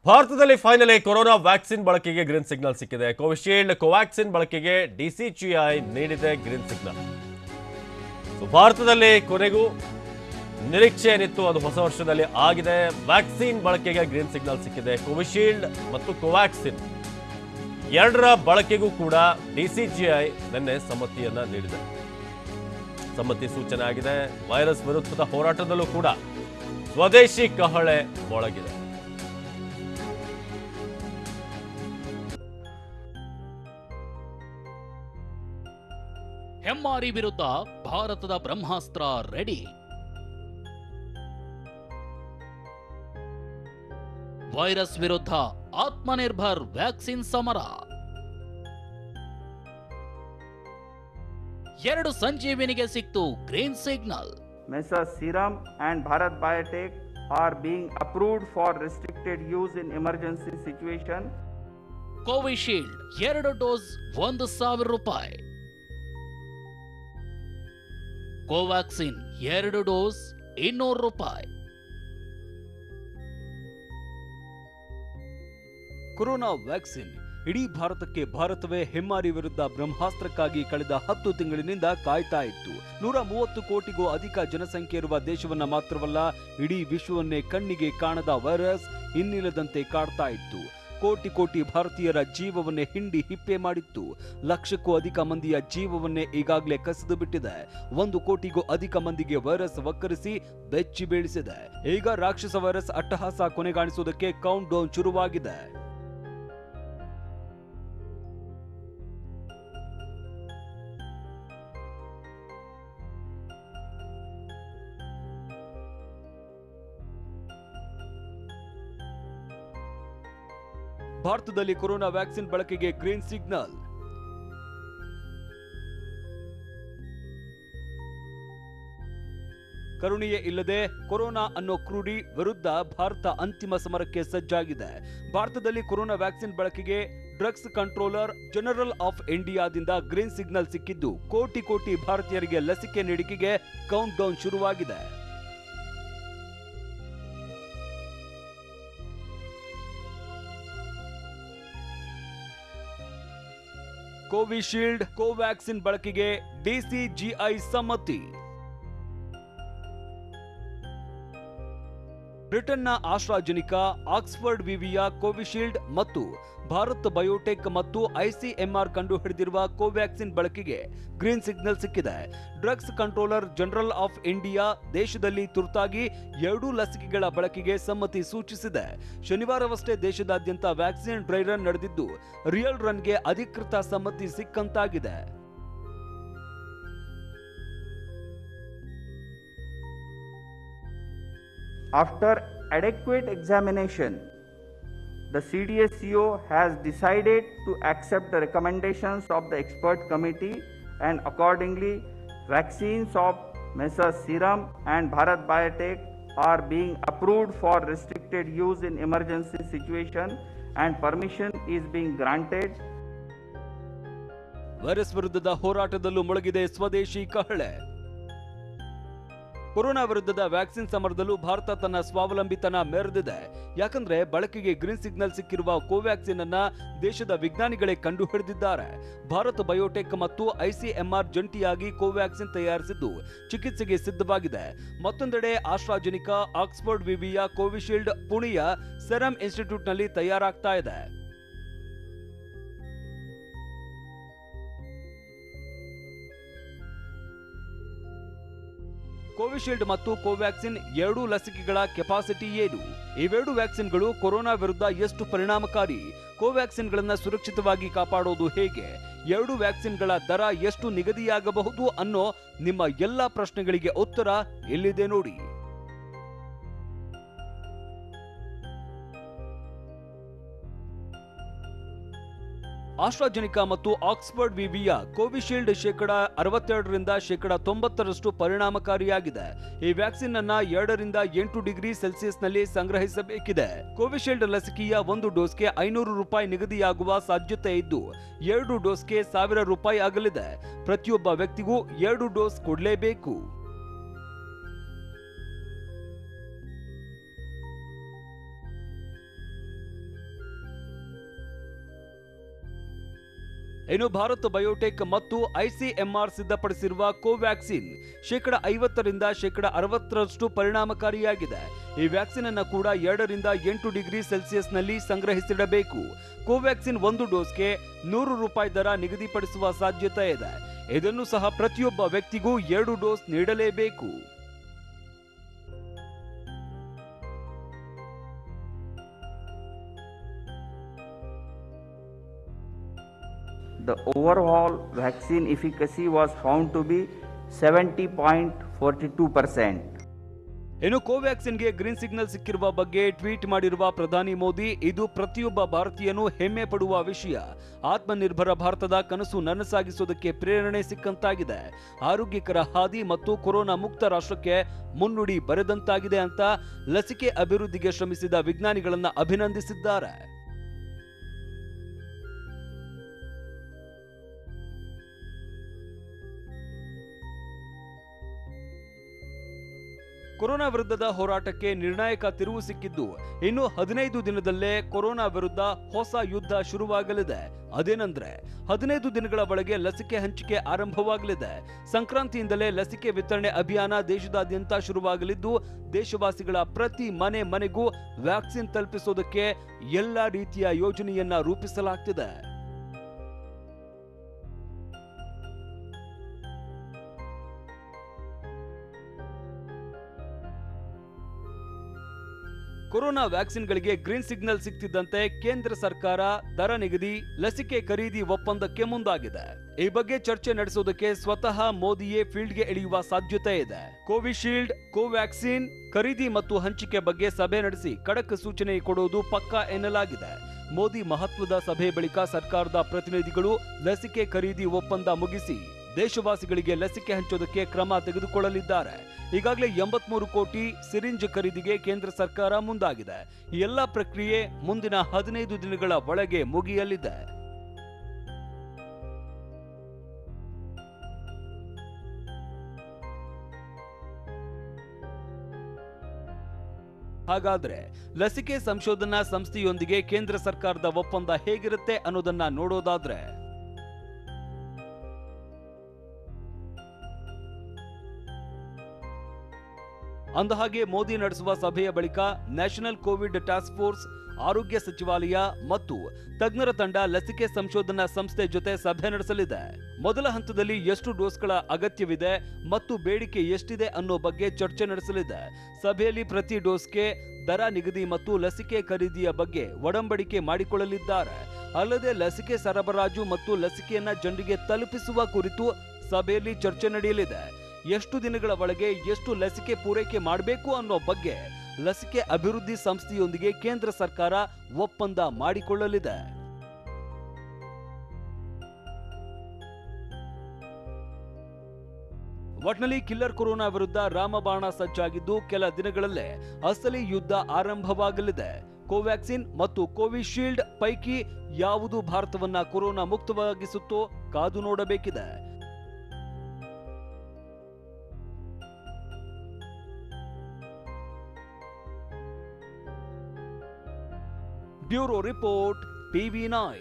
ಭಾರತದಲ್ಲಿ finally corona vaccine ಬಳಕೆಗೆ green signal ಸಿಕ್ಕಿದೆ. ಕೋವಿಶೀಲ್ಡ್ ಕೋವ್ಯಾಕ್ಸಿನ್ ಬಳಕೆಗೆ ಡಿಸಿಜಿಐ ನೀಡಿದೆ ಗ್ರೀನ್ ಸಿಗ್ನಲ್. ಭಾರತದಲ್ಲಿ ಕೊನೆಗೂ ನಿರೀಕ್ಷೆ ಏನಿತ್ತು ಅದು ಹೊಸ ವರ್ಷದಲ್ಲಿ ಆಗಿದೆ. ವ್ಯಾಕ್ಸಿನ್ ಬಳಕೆಗೆ ಗ್ರೀನ್ ಸಿಗ್ನಲ್ ಸಿಕ್ಕಿದೆ. ಕೋವಿಶೀಲ್ಡ್ ಮತ್ತು ಕೋವ್ಯಾಕ್ಸಿನ್ ಎರಡರ ಬಳಕೆಗೂ ಕೂಡ ಡಿಸಿಜಿಐ ನಿನ್ನೆ ಸಮ್ಮತಿಯನ್ನ ನೀಡಿದೆ. ಸಮ್ಮತಿ ಸೂಚನೆ ಆಗಿದೆ. ವೈರಸ್ ವಿರುದ್ಧದ ಹೋರಾಟದಲ್ಲೂ ಕೂಡ ಸ್ವದೇಶಿ ಕಹಳೆ ಮೊಳಗಿದೆ. ಹೆಮ್ಮಾರಿ ವಿರುದ್ಧ ಭಾರತದ ಬ್ರಹ್ಮಾಸ್ತ್ರ ರೆಡಿ. ವೈರಸ್ ವಿರುದ್ಧ ಆತ್ಮನಿರ್ಭರ್ ವ್ಯಾಕ್ಸಿನ್ ಸಮರ. 2 ಸಂಜೀವಿನಿಗೆ ಸಿಕ್ತು green signal. Messrs. Serum and Bharat Biotech are being approved for restricted use in emergency situation. Covishield 2 dose 1,000 ರೂಪಾಯಿ. ಕೋವ್ಯಾಕ್ಸಿನ್ 2 ಡೋಸ್ 200 ರೂಪಾಯಿ. ಕೊರೋನಾ ವ್ಯಾಕ್ಸಿನ್ ಇಡೀ ಭಾರತವೇ ಹೆಮ್ಮಾರಿ ವಿರುದ್ಧ ಬ್ರಹ್ಮಾಸ್ತ್ರಕ್ಕಾಗಿ ಕಳೆದ 10 ತಿಂಗಳಿನಿಂದ ಕಾಯ್ತಾ ಇತ್ತು. 130 ಕೋಟಿಗೂ ಅಧಿಕ ಜನಸಂಖ್ಯೆ ಇರುವ ದೇಶವನ್ನ ಮಾತ್ರವಲ್ಲ, ಇಡೀ ವಿಶ್ವವನ್ನೇ ಕಣ್ಣಿಗೆ ಕಾಣದ ವೈರಸ್ ಇನ್ನಿಲ್ಲದಂತೆ ಕಾಡ್ತಾ ಇತ್ತು. ಕೋಟಿ ಭಾರತೀಯರ ಜೀವವನ್ನೇ ಹಿಂಡಿ ಹಿಪ್ಪೆ ಮಾಡಿತ್ತು. ಲಕ್ಷಕ್ಕೂ ಅಧಿಕ ಮಂದಿಯ ಜೀವವನ್ನೇ ಈಗಾಗಲೇ ಕಸಿದು ಬಿಟ್ಟಿದೆ. 1 ಕೋಟಿಗೂ ಅಧಿಕ ಮಂದಿಗೆ ವೈರಸ್ ವಕ್ಕರಿಸಿ ಬೆಚ್ಚಿ ಬೀಳಿಸಿದೆ. ಈಗ ರಾಕ್ಷಸ ವೈರಸ್ ಅಟ್ಟಹಾಸ ಕೊನೆಗಾಣಿಸುವುದಕ್ಕೆ ಕೌಂಟ್ ಡೌನ್ ಶುರುವಾಗಿದೆ. ಭಾರತದಲ್ಲಿ ಕೊರೋನಾ ವ್ಯಾಕ್ಸಿನ್ ಬಳಕೆಗೆ ಗ್ರೀನ್ ಸಿಗ್ನಲ್. ಕರುಣೆಯೇ ಇಲ್ಲದೆ ಕೊರೋನಾ ಅನ್ನೋ ಕ್ರೂಡಿ ವಿರುದ್ಧ ಭಾರತ ಅಂತಿಮ ಸಮರಕ್ಕೆ ಸಜ್ಜಾಗಿದೆ. ಭಾರತದಲ್ಲಿ ಕೊರೋನಾ ವ್ಯಾಕ್ಸಿನ್ ಬಳಕೆಗೆ ಡ್ರಗ್ಸ್ ಕಂಟ್ರೋಲರ್ ಜನರಲ್ ಆಫ್ ಇಂಡಿಯಾದಿಂದ ಗ್ರೀನ್ ಸಿಗ್ನಲ್ ಸಿಕ್ಕಿದ್ದು, ಕೋಟಿ ಭಾರತೀಯರಿಗೆ ಲಸಿಕೆ ನೀಡಿಕೆಗೆ ಕೌಂಟ್ ಡೌನ್ ಶುರುವಾಗಿದೆ. ಕೋವಿಶೀಲ್ಡ್ ಕೋವ್ಯಾಕ್ಸಿನ್ ಬಳಕೆಗೆ ಡಿಸಿಜಿಐ ಸಮ್ಮತಿ. ಬ್ರಿಟನ್ನ ಆಸ್ಟ್ರಾಜೆನಿಕಾ, ಆಕ್ಸ್ಫರ್ಡ್ ವಿವಿಯ ಕೋವಿಶೀಲ್ಡ್ ಮತ್ತು ಭಾರತ್ ಬಯೋಟೆಕ್ ಮತ್ತು ಐಸಿಎಂಆರ್ ಕಂಡುಹಿಡಿದಿರುವ ಕೋವ್ಯಾಕ್ಸಿನ್ ಬಳಕೆಗೆ ಗ್ರೀನ್ ಸಿಗ್ನಲ್ ಸಿಕ್ಕಿದೆ. Drugs controller general of India ದೇಶದಲ್ಲಿ ತುರ್ತಾಗಿ 2 ಲಸಿಕೆಗಳ ಬಳಕೆಗೆ ಸಮ್ಮತಿ ಸೂಚಿಸಿದೆ. ಶನಿವಾರವಷ್ಟೇ ದೇಶದಾದ್ಯಂತ ವ್ಯಾಕ್ಸಿನ್ ಡ್ರೈ ರನ್ ನಡೆದಿದ್ದು, ರಿಯಲ್ ರನ್ಗೆ ಅಧಿಕೃತ ಸಮ್ಮತಿ ಸಿಕ್ಕಂತಾಗಿದೆ. After adequate examination, the CDSCO has decided to accept the recommendations of the expert committee, and accordingly, vaccines of Messrs. Serum and Bharat Biotech are being approved for restricted use in emergency situation, and permission is being granted. Virus ವಿರುದ್ಧದ ಹೋರಾಟದಲ್ಲೂ ಮುಳುಗಿದೆ ಸ್ವದೇಶಿ ಕಹಳೆ. Corona ವಿರುದ್ಧದ vaccine ಸಮರದಲ್ಲೂ Bharat ತನ್ನ ಸ್ವಾವಲಂಬಿತನ ಮೆರೆದಿದೆ. ಯಾಕಂದ್ರೆ ಬಳಕೆಗೆ green signal ಸಿಕ್ಕಿರುವ ಕೋವ್ಯಾಕ್ಸಿನ್ ಅನ್ನ ದೇಶದ ವಿಜ್ಞಾನಿಗಳೇ ಕಂಡು ಹಿಡಿದಿದ್ದಾರೆ. ಭಾರತ್ ಬಯೋಟೆಕ್ ಮತ್ತು ಐಸಿಎಂಆರ್ ಜಂಟಿಯಾಗಿ ಕೋವ್ಯಾಕ್ಸಿನ್ ತಯಾರಿಸಿದ್ದು ಚಿಕಿತ್ಸೆಗೆ ಸಿದ್ಧವಾಗಿದೆ. ಮತ್ತೊಂದೆಡೆ ಆಸ್ಟ್ರಾಜೆನಿಕಾ, ಆಕ್ಸ್ಫರ್ಡ್ ವಿವಿಯ ಕೋವಿಶೀಲ್ಡ್ ಪುಣೆಯ ಸೆರಮ್ ಇನ್ಸ್ಟಿಟ್ಯೂಟ್ನಲ್ಲಿ ತಯಾರಾಗ್ತಾ ಇದೆ. ಕೋವಿಶೀಲ್ಡ್ ಮತ್ತು ಕೋವ್ಯಾಕ್ಸಿನ್ 2 ಲಸಿಕೆಗಳ ಕೆಪಾಸಿಟಿ ಏನು? ಇವೆರಡು ವ್ಯಾಕ್ಸಿನ್ಗಳು ಕೊರೋನಾ ವಿರುದ್ಧ ಎಷ್ಟು ಪರಿಣಾಮಕಾರಿ? ಕೋವ್ಯಾಕ್ಸಿನ್ಗಳನ್ನು ಸುರಕ್ಷಿತವಾಗಿ ಕಾಪಾಡೋದು ಹೇಗೆ? 2 ವ್ಯಾಕ್ಸಿನ್ಗಳ ದರ ಎಷ್ಟು ನಿಗದಿಯಾಗಬಹುದು ಅನ್ನೋ ನಿಮ್ಮ ಎಲ್ಲಾ ಪ್ರಶ್ನೆಗಳಿಗೆ ಉತ್ತರ ಇಲ್ಲಿದೆ ನೋಡಿ. ಆಸ್ಟ್ರಾಜೆನಿಕಾ ಮತ್ತು ಆಕ್ಸ್ಫರ್ಡ್ ವಿವಿಯ ಕೋವಿಶೀಲ್ಡ್ 62% 90% ಪರಿಣಾಮಕಾರಿಯಾಗಿದೆ. ಈ ವ್ಯಾಕ್ಸಿನ್ ಅನ್ನ 2 ರಿಂದ 8 ಡಿಗ್ರಿ ಸೆಲ್ಸಿಯಸ್ನಲ್ಲಿ ಸಂಗ್ರಹಿಸಬೇಕಿದೆ. ಕೋವಿಶೀಲ್ಡ್ ಲಸಿಕೆಯ 1 ಡೋಸ್ಗೆ 500 ರೂಪಾಯಿ ನಿಗದಿಯಾಗುವ ಸಾಧ್ಯತೆ ಇದ್ದು, 2 ಡೋಸ್ಗೆ 1000 ರೂಪಾಯಿ ಆಗಲಿದೆ. ಪ್ರತಿಯೊಬ್ಬ ವ್ಯಕ್ತಿಗೂ 2 ಡೋಸ್ ಕೊಡಲೇಬೇಕು. ಇನ್ನು ಭಾರತ್ ಬಯೋಟೆಕ್ ಮತ್ತು ಐಸಿಎಂಆರ್ ಸಿದ್ಧಪಡಿಸಿರುವ ಕೋವ್ಯಾಕ್ಸಿನ್ 50% 60% ಪರಿಣಾಮಕಾರಿಯಾಗಿದೆ. ಈ ವ್ಯಾಕ್ಸಿನ್ ಅನ್ನು ಕೂಡ 2 ರಿಂದ 8 ಡಿಗ್ರಿ ಸೆಲ್ಸಿಯಸ್ನಲ್ಲಿ ಸಂಗ್ರಹಿಸಿಡಬೇಕು. ಕೋವ್ಯಾಕ್ಸಿನ್ 1 ಡೋಸ್ಗೆ ₹100 ದರ ನಿಗದಿಪಡಿಸುವ ಸಾಧ್ಯತೆ ಇದೆ. ಇದನ್ನು ಸಹ ಪ್ರತಿಯೊಬ್ಬ ವ್ಯಕ್ತಿಗೂ 2 dose ನೀಡಲೇಬೇಕು. The overall vaccine efficacy was found to be 70.42%. ಇನ್ನು ಕೋವ್ಯಾಕ್ಸಿನ್ಗೆ ಗ್ರೀನ್ ಸಿಗ್ನಲ್ ಸಿಕ್ಕಿರುವ ಬಗ್ಗೆ ಟ್ವೀಟ್ ಮಾಡಿರುವ ಪ್ರಧಾನಿ ಮೋದಿ, ಇದು ಪ್ರತಿಯೊಬ್ಬ ಭಾರತೀಯನೂ ಹೆಮ್ಮೆ ಪಡುವ ವಿಷಯ. ಆತ್ಮನಿರ್ಭರ ಭಾರತದ ಕನಸು ನನಸಾಗಿಸೋದಕ್ಕೆ ಪ್ರೇರಣೆ ಸಿಕ್ಕಂತಾಗಿದೆ. ಆರೋಗ್ಯಕರ ಹಾದಿ ಮತ್ತು ಕೊರೋನಾ ಮುಕ್ತ ರಾಷ್ಟ್ರಕ್ಕೆ ಮುನ್ನುಡಿ ಬರೆದಂತಾಗಿದೆ ಅಂತ ಲಸಿಕೆ ಅಭಿವೃದ್ಧಿಗೆ ಶ್ರಮಿಸಿದ ವಿಜ್ಞಾನಿಗಳನ್ನ ಅಭಿನಂದಿಸಿದ್ದಾರೆ. ಕೊರೋನಾ ವಿರುದ್ಧದ ಹೋರಾಟಕ್ಕೆ ನಿರ್ಣಾಯಕ ತಿರುವು ಸಿಕ್ಕಿದ್ದು, ಇನ್ನು 15 ದಿನದಲ್ಲೇ ಕೊರೋನಾ ವಿರುದ್ಧ ಹೊಸ ಯುದ್ಧ ಶುರುವಾಗಲಿದೆ. ಅದೇನೆಂದ್ರೆ 15 ದಿನಗಳ ಒಳಗೆ ಲಸಿಕೆ ಹಂಚಿಕೆ ಆರಂಭವಾಗಲಿದೆ. ಸಂಕ್ರಾಂತಿಯಿಂದಲೇ ಲಸಿಕೆ ವಿತರಣೆ ಅಭಿಯಾನ ದೇಶದಾದ್ಯಂತ ಶುರುವಾಗಲಿದ್ದು, ದೇಶವಾಸಿಗಳ ಪ್ರತಿ ಮನೆಗೂ ವ್ಯಾಕ್ಸಿನ್ ತಲುಪಿಸೋದಕ್ಕೆ ಎಲ್ಲಾ ರೀತಿಯ ಯೋಜನೆಯನ್ನ ರೂಪಿಸಲಾಗ್ತಿದೆ. ಕೊರೋನಾ ವ್ಯಾಕ್ಸಿನ್ಗಳಿಗೆ ಗ್ರೀನ್ ಸಿಗ್ನಲ್ ಸಿಗ್ತಿದ್ದಂತೆ ಕೇಂದ್ರ ಸರ್ಕಾರ ದರ ನಿಗದಿ, ಲಸಿಕೆ ಖರೀದಿ ಒಪ್ಪಂದಕ್ಕೆ ಮುಂದಾಗಿದೆ. ಈ ಬಗ್ಗೆ ಚರ್ಚೆ ನಡೆಸೋದಕ್ಕೆ ಸ್ವತಃ ಮೋದಿಯೇ ಫೀಲ್ಡ್ಗೆ ಇಳಿಯುವ ಸಾಧ್ಯತೆ ಇದೆ. ಕೋವಿಶೀಲ್ಡ್, ಕೋವ್ಯಾಕ್ಸಿನ್ ಖರೀದಿ ಮತ್ತು ಹಂಚಿಕೆ ಬಗ್ಗೆ ಸಭೆ ನಡೆಸಿ ಖಡಕ್ ಸೂಚನೆ ಕೊಡೋದು ಪಕ್ಕಾ ಎನ್ನಲಾಗಿದೆ. ಮೋದಿ ಮಹತ್ವದ ಸಭೆ ಬಳಿಕ ಸರ್ಕಾರದ ಪ್ರತಿನಿಧಿಗಳು ಲಸಿಕೆ ಖರೀದಿ ಒಪ್ಪಂದ ಮುಗಿಸಿ ದೇಶವಾಸಿಗಳಿಗೆ ಲಸಿಕೆ ಹಂಚೋದಕ್ಕೆ ಕ್ರಮ ತೆಗೆದುಕೊಳ್ಳಲಿದ್ದಾರೆ. ಈಗಾಗಲೇ 83 ಕೋಟಿ ಸಿರಿಂಜ್ ಖರೀದಿಗೆ ಕೇಂದ್ರ ಸರ್ಕಾರ ಮುಂದಾಗಿದೆ. ಈ ಎಲ್ಲಾ ಪ್ರಕ್ರಿಯೆ ಮುಂದಿನ 15 ದಿನಗಳ ಒಳಗೆ ಮುಗಿಯಲಿದೆ. ಹಾಗಾದ್ರೆ ಲಸಿಕೆ ಸಂಶೋಧನಾ ಸಂಸ್ಥೆಯೊಂದಿಗೆ ಕೇಂದ್ರ ಸರ್ಕಾರದ ಒಪ್ಪಂದ ಹೇಗಿರುತ್ತೆ ಅನ್ನೋದನ್ನ ನೋಡೋದಾದ್ರೆ, ಅಂದಹಾಗೆ ಮೋದಿ ನಡೆಸುವ ಸಭೆಯ ಬಳಿಕ ನ್ಯಾಷನಲ್ ಕೋವಿಡ್ ಟಾಸ್ಕ್ ಫೋರ್ಸ್, ಆರೋಗ್ಯ ಸಚಿವಾಲಯ ಮತ್ತು ತಜ್ಞರ ತಂಡ ಲಸಿಕೆ ಸಂಶೋಧನಾ ಸಂಸ್ಥೆ ಜೊತೆ ಸಭೆ ನಡೆಸಲಿದೆ. ಮೊದಲ ಹಂತದಲ್ಲಿ ಎಷ್ಟು ಡೋಸ್ಗಳ ಅಗತ್ಯವಿದೆ ಮತ್ತು ಬೇಡಿಕೆ ಎಷ್ಟಿದೆ ಅನ್ನೋ ಬಗ್ಗೆ ಚರ್ಚೆ ನಡೆಸಲಿದೆ. ಸಭೆಯಲ್ಲಿ ಪ್ರತಿ ಡೋಸ್ಗೆ ದರ ನಿಗದಿ ಮತ್ತು ಲಸಿಕೆ ಖರೀದಿಯ ಬಗ್ಗೆ ಒಡಂಬಡಿಕೆ ಮಾಡಿಕೊಳ್ಳಲಿದ್ದಾರೆ. ಅಲ್ಲದೆ ಲಸಿಕೆ ಸರಬರಾಜು ಮತ್ತು ಲಸಿಕೆಯನ್ನ ಜನರಿಗೆ ತಲುಪಿಸುವ ಕುರಿತು ಸಭೆಯಲ್ಲಿ ಚರ್ಚೆ ನಡೆಯಲಿದೆ. ಎಷ್ಟು ದಿನಗಳ ಒಳಗೆ ಎಷ್ಟು ಲಸಿಕೆ ಪೂರೈಕೆ ಮಾಡಬೇಕು ಅನ್ನೋ ಬಗ್ಗೆ ಲಸಿಕೆ ಅಭಿವೃದ್ಧಿ ಸಂಸ್ಥೆಯೊಂದಿಗೆ ಕೇಂದ್ರ ಸರ್ಕಾರ ಒಪ್ಪಂದ ಮಾಡಿಕೊಳ್ಳಲಿದೆ. ಒಟ್ನಲ್ಲಿ ಕಿಲ್ಲರ್ ಕೊರೋನಾ ವಿರುದ್ಧ ರಾಮಬಾಣ ಸಜ್ಜಾಗಿದ್ದು, ಕೆಲ ದಿನಗಳಲ್ಲೇ ಅಸಲಿ ಯುದ್ಧ ಆರಂಭವಾಗಲಿದೆ. ಕೋವ್ಯಾಕ್ಸಿನ್ ಮತ್ತು ಕೋವಿಶೀಲ್ಡ್ ಪೈಕಿ ಯಾವುದು ಭಾರತವನ್ನ ಕೊರೋನಾ ಮುಕ್ತವಾಗಿಸುತ್ತೋ ಕಾದು ನೋಡಬೇಕಿದೆ. Bureau report, ಟಿವಿ9.